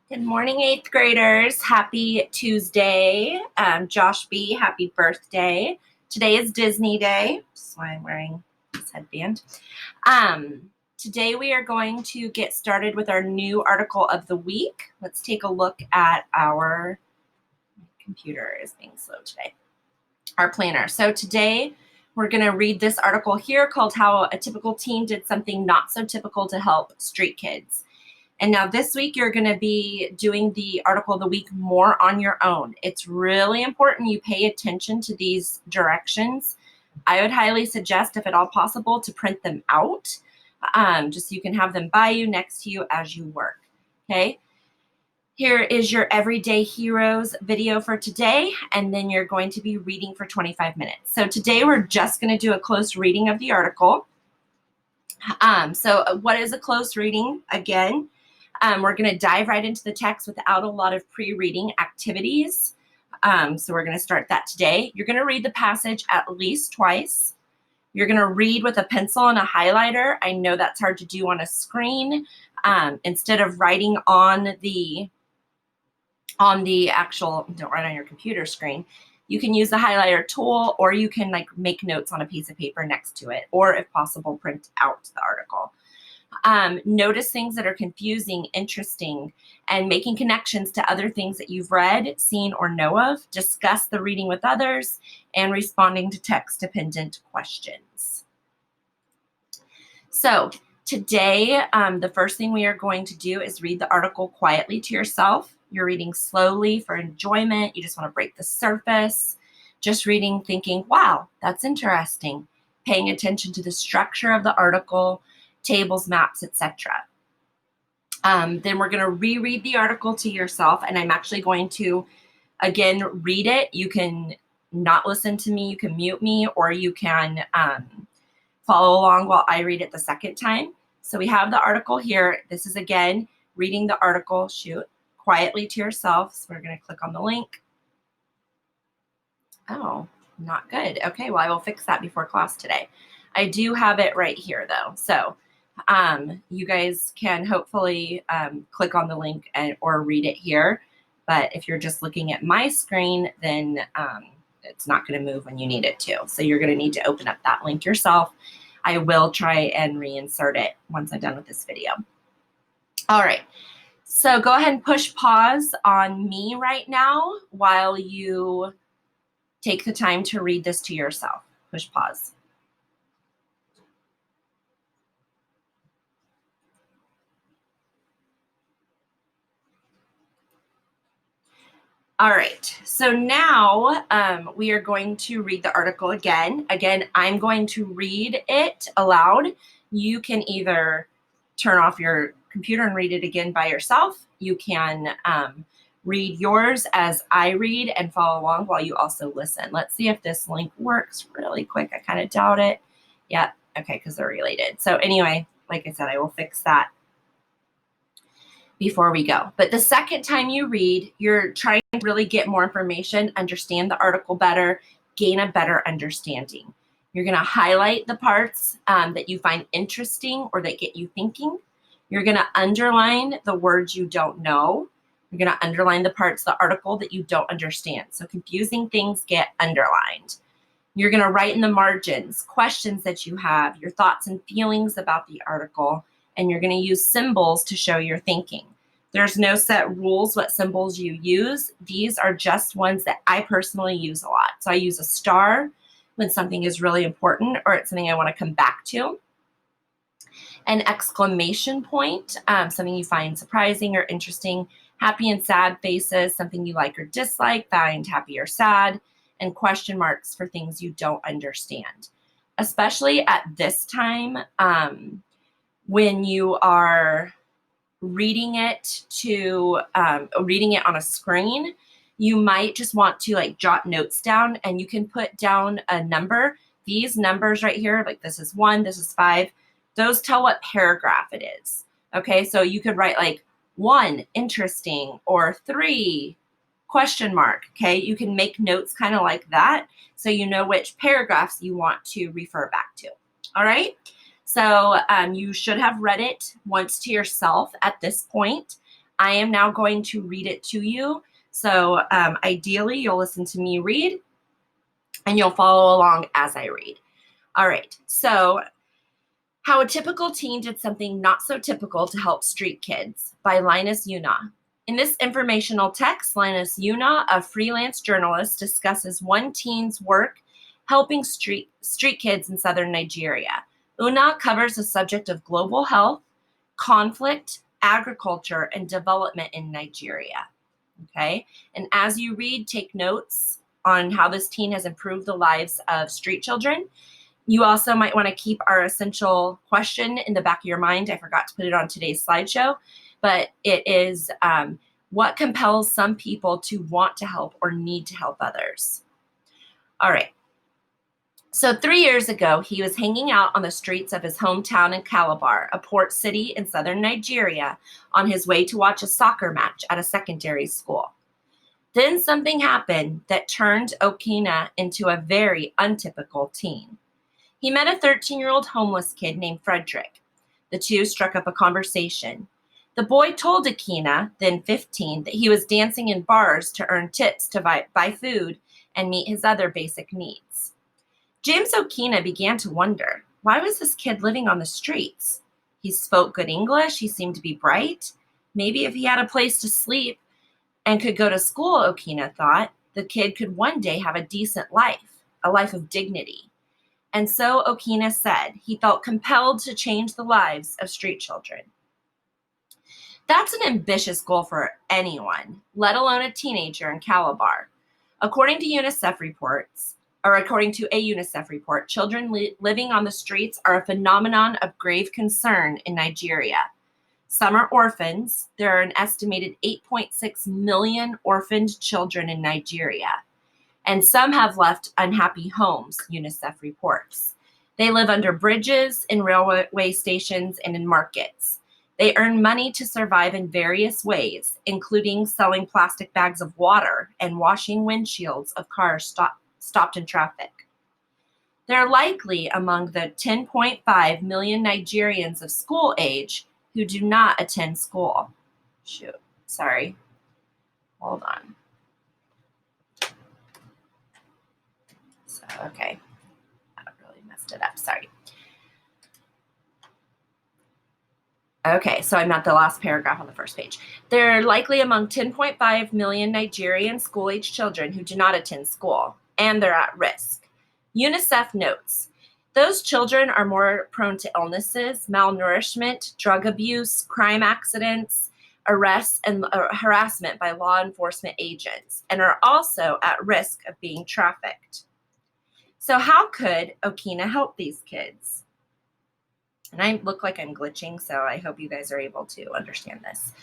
Good morning, eighth graders. Happy Tuesday. Josh B., happy birthday. Today is Disney Day. That's why I'm wearing this headband. Today we are going to get started with our new article of the week. Let's take a look at our computer is being slow today. Our planner. So today we're going to read this article here called How a Typical Teen Did Something Not So Typical to Help Street Kids. And now this week, you're going to be doing the article of the week more on your own. It's really important you pay attention to these directions. I would highly suggest, if at all possible, to print them out, just so you can have them by you, next to you as you work, okay? Here is your Everyday Heroes video for today, and then you're going to be reading for 25 minutes. So today, we're just going to do a close reading of the article. So what is a close reading? Again, we're going to dive right into the text without a lot of pre-reading activities. So we're going to start that today. You're going to read the passage at least twice. You're going to read with a pencil and a highlighter. I know that's hard to do on a screen. Instead of writing on the actual, don't write on your computer screen. You can use the highlighter tool, or you can make notes on a piece of paper next to it, or if possible, print out the article. Notice things that are confusing, interesting, and making connections to other things that you've read, seen, or know of. Discuss the reading with others and responding to text-dependent questions. So today, the first thing we are going to do is read the article quietly to yourself. You're reading slowly for enjoyment. You just want to break the surface. Just reading, thinking, wow, that's interesting. Paying attention to the structure of the article, tables, maps, etc. Then we're going to reread the article to yourself, and I'm actually going to, again, read it. You can not listen to me, you can mute me, or you can follow along while I read it the second time. So we have the article here. This is, again, reading the article, quietly to yourself. So we're going to click on the link. Oh, not good. Okay, well, I will fix that before class today. I do have it right here, though. So you guys can hopefully click on the link or read it here. But if you're just looking at my screen, then it's not going to move when you need it to. So you're going to need to open up that link yourself. I will try and reinsert it once I'm done with this video. All right. So go ahead and push pause on me right now while you take the time to read this to yourself. Push pause. All right, so now we are going to read the article again. Again, I'm going to read it aloud. You can either turn off your computer and read it again by yourself. You can read yours as I read and follow along while you also listen. Let's see if this link works really quick. I kind of doubt it. Yeah, okay, because they're related. So anyway, like I said, I will fix that before we go. But the second time you read, you're trying to really get more information, understand the article better, gain a better understanding. You're going to highlight the parts that you find interesting or that get you thinking. You're going to underline the words you don't know. You're going to underline the parts of the article that you don't understand. So confusing things get underlined. You're going to write in the margins questions that you have, your thoughts and feelings about the article, and you're going to use symbols to show your thinking. There's no set rules what symbols you use. These are just ones that I personally use a lot. So I use a star when something is really important or it's something I want to come back to. An exclamation point, something you find surprising or interesting. Happy and sad faces, something you like or dislike, find happy or sad. And question marks for things you don't understand. Especially at this time, when you are reading it on a screen, you might just want to jot notes down, and you can put down a number. These numbers right here, this is 1, this is 5, those tell what paragraph it is. Okay, so you could write 1, interesting, or 3, question mark. Okay, you can make notes kind of like that so you know which paragraphs you want to refer back to. All right. So you should have read it once to yourself at this point. I am now going to read it to you. So ideally, you'll listen to me read and you'll follow along as I read. All right, so How a Typical Teen Did Something Not So Typical to Help Street Kids by Linus Una. In this informational text, Linus Una, a freelance journalist, discusses one teen's work helping street kids in southern Nigeria. Una covers the subject of global health, conflict, agriculture, and development in Nigeria. Okay, and as you read, take notes on how this teen has improved the lives of street children. You also might want to keep our essential question in the back of your mind. I forgot to put it on today's slideshow, but it is what compels some people to want to help or need to help others? All right. So 3 years ago, he was hanging out on the streets of his hometown in Calabar, a port city in southern Nigeria, on his way to watch a soccer match at a secondary school. Then something happened that turned Okina into a very untypical teen. He met a 13-year-old homeless kid named Frederick. The two struck up a conversation. The boy told Okina, then 15, that he was dancing in bars to earn tips to buy food and meet his other basic needs. James Okina began to wonder, why was this kid living on the streets? He spoke good English, he seemed to be bright. Maybe if he had a place to sleep and could go to school, Okina thought, the kid could one day have a decent life, a life of dignity. And so Okina said he felt compelled to change the lives of street children. That's an ambitious goal for anyone, let alone a teenager in Calabar. According to a UNICEF report, children living on the streets are a phenomenon of grave concern in Nigeria. Some are orphans. There are an estimated 8.6 million orphaned children in Nigeria. And some have left unhappy homes, UNICEF reports. They live under bridges, in railway stations, and in markets. They earn money to survive in various ways, including selling plastic bags of water and washing windshields of cars stopped in traffic. They're likely among the 10.5 million Nigerians of school age who do not attend school. Hold on. Okay, I really messed it up, sorry. Okay, so I'm at the last paragraph on the first page. They're likely among 10.5 million Nigerian school-age children who do not attend school, and they're at risk. UNICEF notes, those children are more prone to illnesses, malnourishment, drug abuse, crime accidents, arrests, and harassment by law enforcement agents, and are also at risk of being trafficked. So how could Okina help these kids? And I look like I'm glitching, so I hope you guys are able to understand this.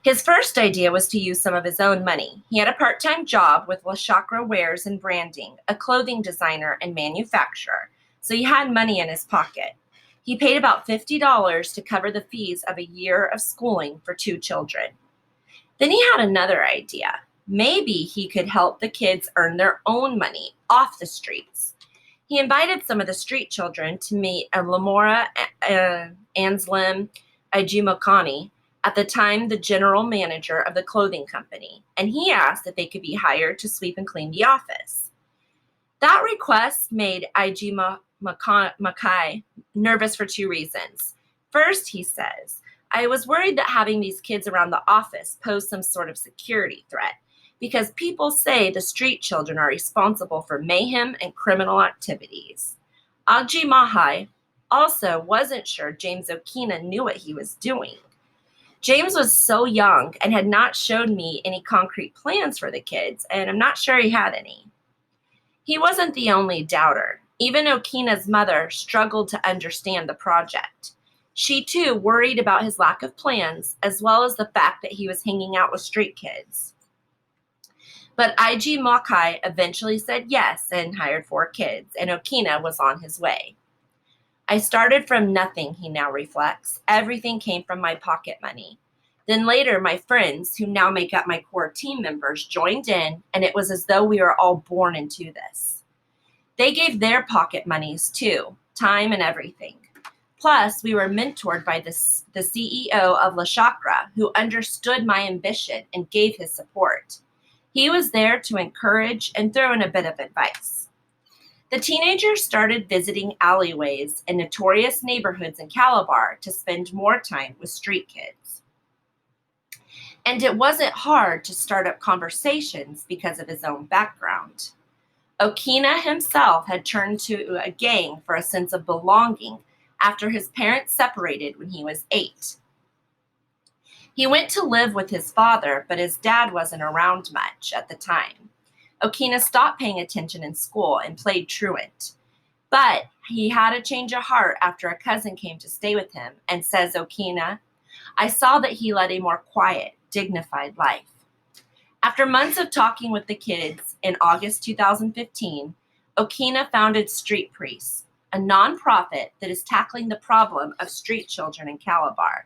His first idea was to use some of his own money. He had a part-time job with La Chakra Wares and Branding, a clothing designer and manufacturer, so he had money in his pocket. He paid about $50 to cover the fees of a year of schooling for 2 children. Then he had another idea. Maybe he could help the kids earn their own money off the streets. He invited some of the street children to meet Lamora Anslem Ijimokani, at the time the general manager of the clothing company, and he asked if they could be hired to sweep and clean the office. That request made Ijimokai nervous for 2 reasons. First, he says, I was worried that having these kids around the office posed some sort of security threat, because people say the street children are responsible for mayhem and criminal activities. Ijimahai also wasn't sure James Okina knew what he was doing. James was so young and had not shown me any concrete plans for the kids, and I'm not sure he had any. He wasn't the only doubter. Even Okina's mother struggled to understand the project. She too worried about his lack of plans, as well as the fact that he was hanging out with street kids. But Ijimokai eventually said yes and hired 4 kids, and Okina was on his way. I started from nothing, he now reflects. Everything came from my pocket money. Then later, my friends, who now make up my core team members, joined in, and it was as though we were all born into this. They gave their pocket monies too, time and everything. Plus, we were mentored by the CEO of La Chakra, who understood my ambition and gave his support. He was there to encourage and throw in a bit of advice. The teenagers started visiting alleyways and notorious neighborhoods in Calabar to spend more time with street kids. And it wasn't hard to start up conversations because of his own background. Okina himself had turned to a gang for a sense of belonging after his parents separated when he was 8. He went to live with his father, but his dad wasn't around much at the time. Okina stopped paying attention in school and played truant. But he had a change of heart after a cousin came to stay with him and says, Okina, I saw that he led a more quiet, dignified life. After months of talking with the kids, in August 2015, Okina founded Street Priests, a nonprofit that is tackling the problem of street children in Calabar.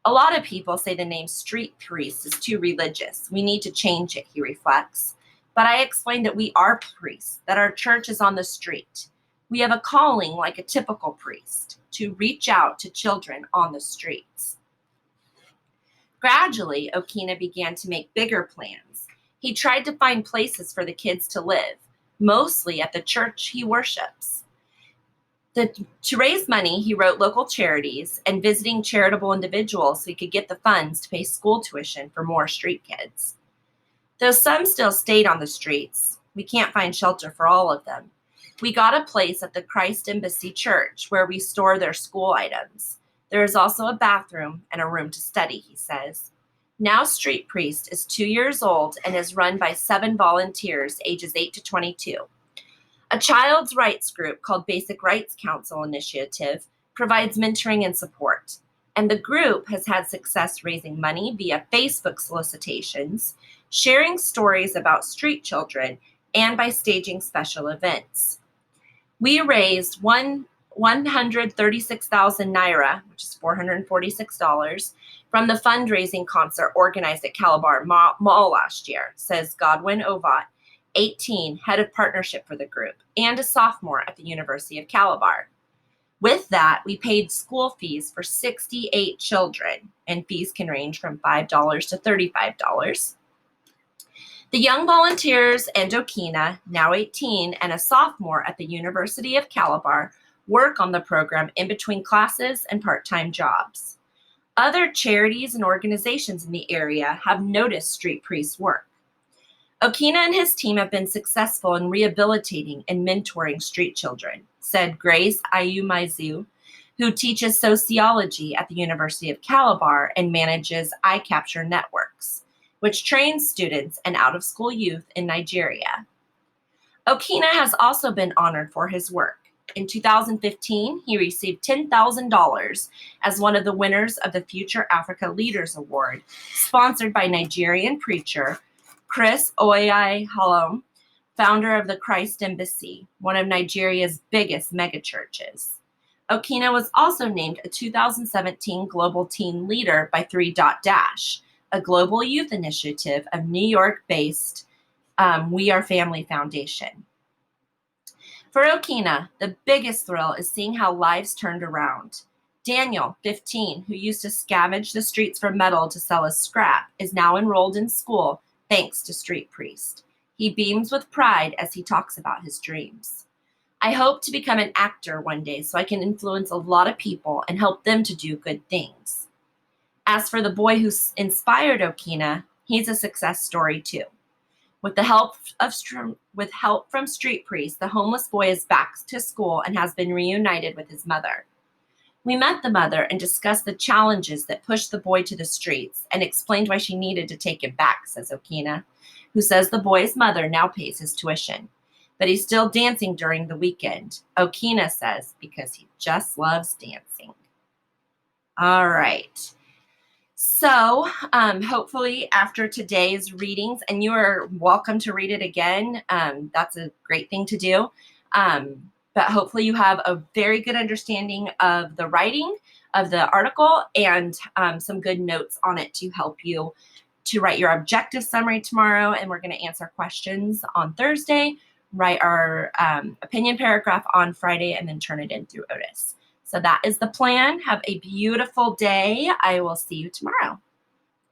A lot of people say the name Street Priest is too religious. We need to change it, he reflects. But I explained that we are priests, that our church is on the street. We have a calling like a typical priest, to reach out to children on the streets. Gradually, Okina began to make bigger plans. He tried to find places for the kids to live, mostly at the church he worships. To raise money, he wrote local charities and visiting charitable individuals so he could get the funds to pay school tuition for more street kids. Though some still stayed on the streets, we can't find shelter for all of them. We got a place at the Christ Embassy Church where we store their school items. There is also a bathroom and a room to study, he says. Now Street Priest is 2 years old and is run by 7 volunteers ages 8 to 22. A child's rights group called Basic Rights Council Initiative provides mentoring and support. And the group has had success raising money via Facebook solicitations, sharing stories about street children, and by staging special events. We raised 136,000 naira, which is $446, from the fundraising concert organized at Calabar Mall last year, says Godwin Ovat, 18, head of partnership for the group, and a sophomore at the University of Calabar. With that, we paid school fees for 68 children, and fees can range from $5 to $35. The young volunteers and Okina, now 18, and a sophomore at the University of Calabar work on the program in between classes and part-time jobs. Other charities and organizations in the area have noticed Street Priest's work. Okina and his team have been successful in rehabilitating and mentoring street children, said Grace Ayumaizu, who teaches sociology at the University of Calabar and manages iCapture Networks, which trains students and out-of-school youth in Nigeria. Okina has also been honored for his work. In 2015, he received $10,000 as one of the winners of the Future Africa Leaders Award, sponsored by Nigerian preacher Chris Oyakhilome, founder of the Christ Embassy, one of Nigeria's biggest megachurches. Okina was also named a 2017 Global Teen Leader by 3.Dash, a global youth initiative of New York-based We Are Family Foundation. For Okina, the biggest thrill is seeing how lives turned around. Daniel, 15, who used to scavenge the streets for metal to sell as scrap, is now enrolled in school thanks to Street Priest. He beams with pride as he talks about his dreams. I hope to become an actor one day so I can influence a lot of people and help them to do good things. As for the boy who inspired Okina, he's a success story too. With help from Street Priest, the homeless boy is back to school and has been reunited with his mother. We met the mother and discussed the challenges that pushed the boy to the streets and explained why she needed to take him back, says Okina, who says the boy's mother now pays his tuition. But he's still dancing during the weekend. Okina says because he just loves dancing. All right. So hopefully after today's readings, and you are welcome to read it again, that's a great thing to do. But hopefully you have a very good understanding of the writing of the article and some good notes on it to help you to write your objective summary tomorrow. And we're going to answer questions on Thursday, write our opinion paragraph on Friday, and then turn it in through Otis. So that is the plan. Have a beautiful day. I will see you tomorrow.